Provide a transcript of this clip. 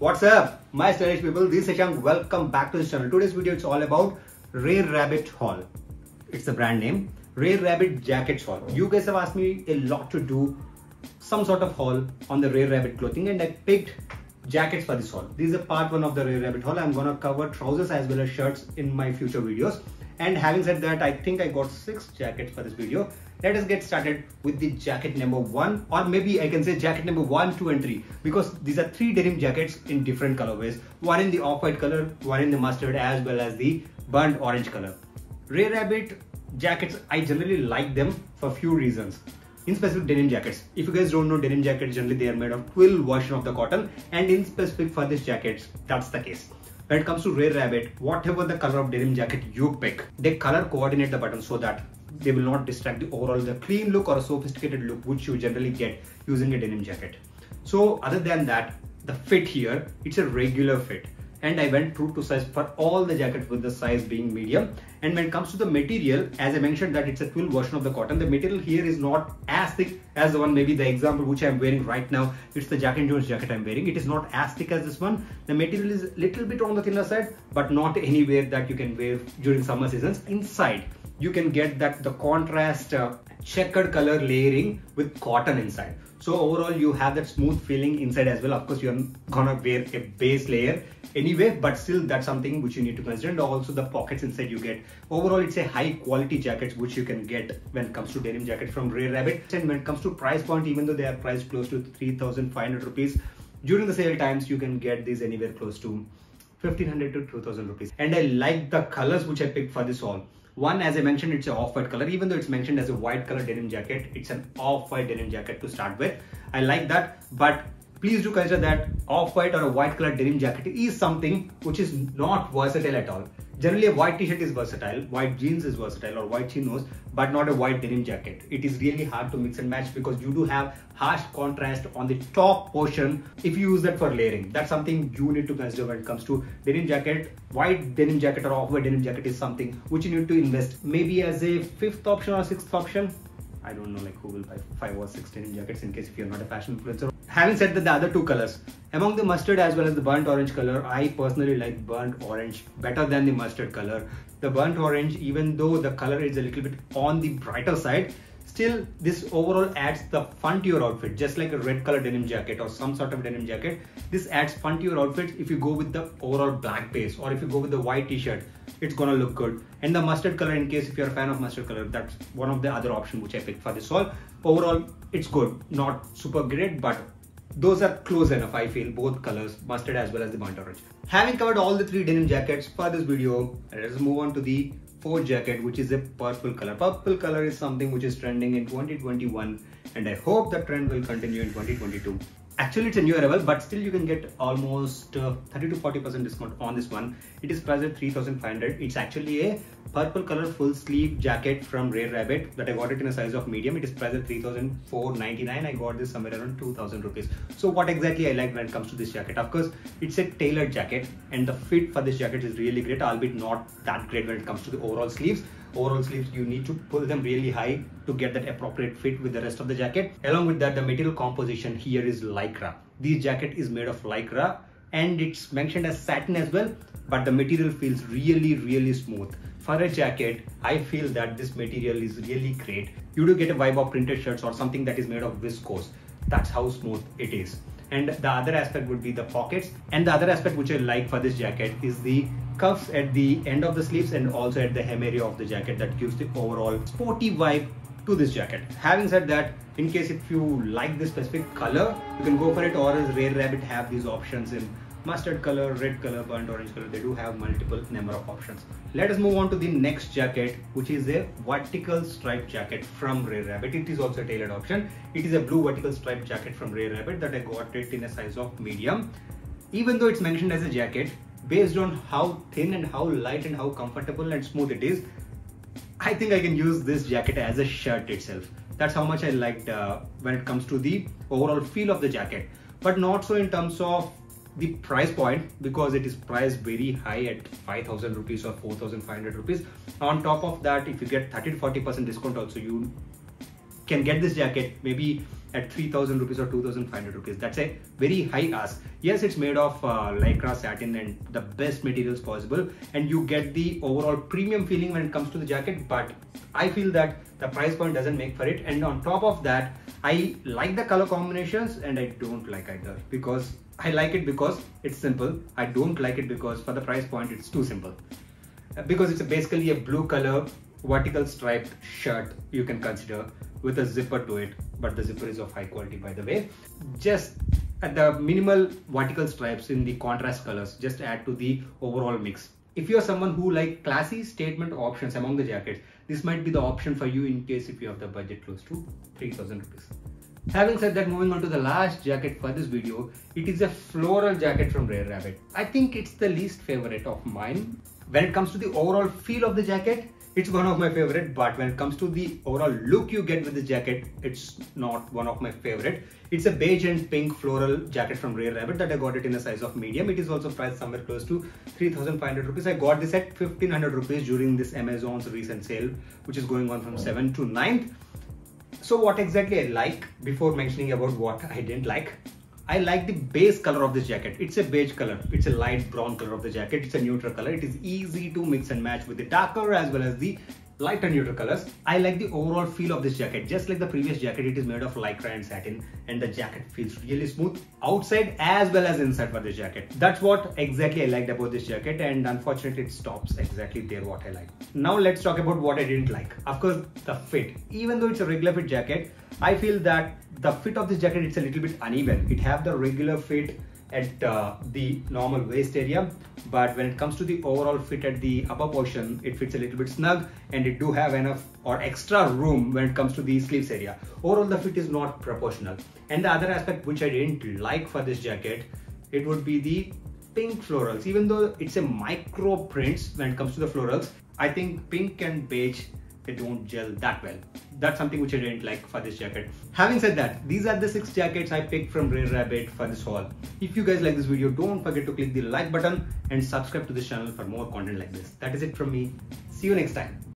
What's up, my stylish people? This is Shashank. Welcome back to this channel. Today's video is all about Rare Rabbit haul. It's the brand name, Rare Rabbit Jackets haul. You guys have asked me a lot to do some sort of haul on the Rare Rabbit clothing, and I picked jackets for this haul. This is a part one of the Rare Rabbit haul. I'm gonna cover trousers as well as shirts in my future videos. And having said that, I think I got 6 jackets for this video. Let us get started with the jacket number 1, or maybe I can say jacket number 1, 2 and 3, because these are 3 denim jackets in different colorways. One in the off-white color, one in the mustard, as well as the burnt orange color. Rare Rabbit jackets, I generally like them for few reasons. In specific, denim jackets. If you guys don't know, denim jackets generally they are made of twill version of the cotton, and in specific for these jackets, that's the case. When it comes to Rare Rabbit, whatever the color of denim jacket you pick, they color coordinate the buttons so that they will not distract the overall the clean look or a sophisticated look which you generally get using a denim jacket. So other than that, the fit here, it's a regular fit, and I went true to size for all the jackets with the size being medium. And when it comes to the material, as I mentioned that it's a twill version of the cotton, the material here is not as thick as the one, maybe the example which I'm wearing right now. It's the Jack and Jones jacket I'm wearing. It is not as thick as this one. The material is a little bit on the thinner side, but not anywhere that you can wear during summer seasons. Inside, you can get that the contrast checkered color layering with cotton inside. So overall, you have that smooth feeling inside as well. Of course, you're gonna wear a base layer anyway, but still that's something which you need to consider. And also the pockets inside you get. Overall, it's a high quality jacket which you can get when it comes to denim jacket from Rare Rabbit. And when it comes to price point, even though they are priced close to 3,500 rupees, during the sale times, you can get these anywhere close to 1,500 to 2,000 rupees. And I like the colors which I picked for this haul. One, as I mentioned, it's an off-white color. Even though it's mentioned as a white color denim jacket, it's an off-white denim jacket to start with. I like that, but please do consider that off-white or a white color denim jacket is something which is not versatile at all. Generally, a white t-shirt is versatile, white jeans is versatile, or white chinos, but not a white denim jacket. It is really hard to mix and match because you do have harsh contrast on the top portion if you use that for layering. That's something you need to consider when it comes to denim jacket. White denim jacket or off-white denim jacket is something which you need to invest maybe as a 5th option or 6th option. I don't know like who will buy 5 or 6 denim jackets in case if you're not a fashion influencer. Having said that, the other 2 colors, among the mustard as well as the burnt orange color, I personally like burnt orange better than the mustard color. The burnt orange, even though the color is a little bit on the brighter side, still this overall adds the fun to your outfit. Just like a red color denim jacket or some sort of denim jacket, this adds fun to your outfit. If you go with the overall black base or if you go with the white t-shirt, it's gonna look good. And the mustard color, in case if you're a fan of mustard color, that's one of the other options which I picked for this haul. Overall, it's good, not super great, but those are close enough, I feel, both colors, mustard as well as the burnt orange. Having covered all the 3 denim jackets for this video, let us move on to the 4th jacket, which is a purple color. Purple color is something which is trending in 2021, and I hope the trend will continue in 2022. Actually, it's a new arrival, but still you can get almost 30 to 40% discount on this one. It is priced at 3,500. It's actually a purple color full sleeve jacket from Rare Rabbit that I got it in a size of medium. It is priced at 3,499. I got this somewhere around 2,000 rupees. So what exactly I like when it comes to this jacket? Of course, it's a tailored jacket, and the fit for this jacket is really great, albeit not that great when it comes to the overall sleeves. Overall sleeves, you need to pull them really high to get that appropriate fit with the rest of the jacket. Along with that, the material composition here is lycra. This jacket is made of lycra, and it's mentioned as satin as well, but the material feels really smooth. For a jacket, I feel that this material is really great. You do get a vibe of printed shirts or something that is made of viscose. That's how smooth it is. And the other aspect would be the pockets. And the other aspect which I like for this jacket is the cuffs at the end of the sleeves and also at the hem area of the jacket that gives the overall sporty vibe to this jacket. Having said that, in case if you like this specific color, you can go for it, or as Rare Rabbit have these options in mustard color, red color, burnt orange color. They do have multiple number of options. Let us move on to the next jacket, which is a vertical striped jacket from Rare Rabbit. It is also a tailored option. It is a blue vertical striped jacket from Rare Rabbit that I got it in a size of medium. Even though it's mentioned as a jacket, based on how thin and how light and how comfortable and smooth it is, I think I can use this jacket as a shirt itself. That's how much I liked when it comes to the overall feel of the jacket, but not so in terms of the price point, because it is priced very high at 5,000 rupees or 4,500 rupees. On top of that, if you get 30 to 40% discount also, you can get this jacket maybe at 3000 rupees or 2500 rupees. That's a very high ask. Yes, it's made of lycra satin and the best materials possible, and you get the overall premium feeling when it comes to the jacket, but I feel that the price point doesn't make for it. And on top of that, I like the color combinations and I don't like either, because I like it because it's simple. I don't like it because for the price point it's too simple, because it's basically a blue color vertical striped shirt you can consider with a zipper to it, but the zipper is of high quality, by the way. Just at the minimal vertical stripes in the contrast colors just add to the overall mix. If you're someone who like classy statement options among the jackets, this might be the option for you in case if you have the budget close to 3000 rupees. Having said that, moving on to the last jacket for this video, it is a floral jacket from Rare Rabbit. I think it's the least favorite of mine. When it comes to the overall feel of the jacket, it's one of my favorite, but when it comes to the overall look you get with the jacket, it's not one of my favorite. It's a beige and pink floral jacket from Rare Rabbit that I got it in a size of medium. It is also priced somewhere close to 3500 rupees. I got this at 1500 rupees during this Amazon's recent sale, which is going on from 7th to 9th. So what exactly I like, before mentioning about what I didn't like, I like the base color of this jacket. It's a beige color. It's a light brown color of the jacket. It's a neutral color. It is easy to mix and match with the darker as well as the lighter neutral colors. I like the overall feel of this jacket. Just like the previous jacket, it is made of lycra and satin, and the jacket feels really smooth outside as well as inside for this jacket. That's what exactly I liked about this jacket, and unfortunately it stops exactly there what I like. Now let's talk about what I didn't like. Of course, the fit. Even though it's a regular fit jacket, I feel that the fit of this jacket, it's a little bit uneven. It have the regular fit at the normal waist area, but when it comes to the overall fit at the upper portion, it fits a little bit snug, and it do have enough or extra room when it comes to the sleeves area. Overall, the fit is not proportional. And the other aspect which I didn't like for this jacket, it would be the pink florals. Even though it's a micro prints when it comes to the florals, I think pink and beige, they don't gel that well. That's something which I didn't like for this jacket. Having said that, these are the 6 jackets I picked from Rare Rabbit for this haul. If you guys like this video, don't forget to click the like button and subscribe to this channel for more content like this. That is it from me. See you next time.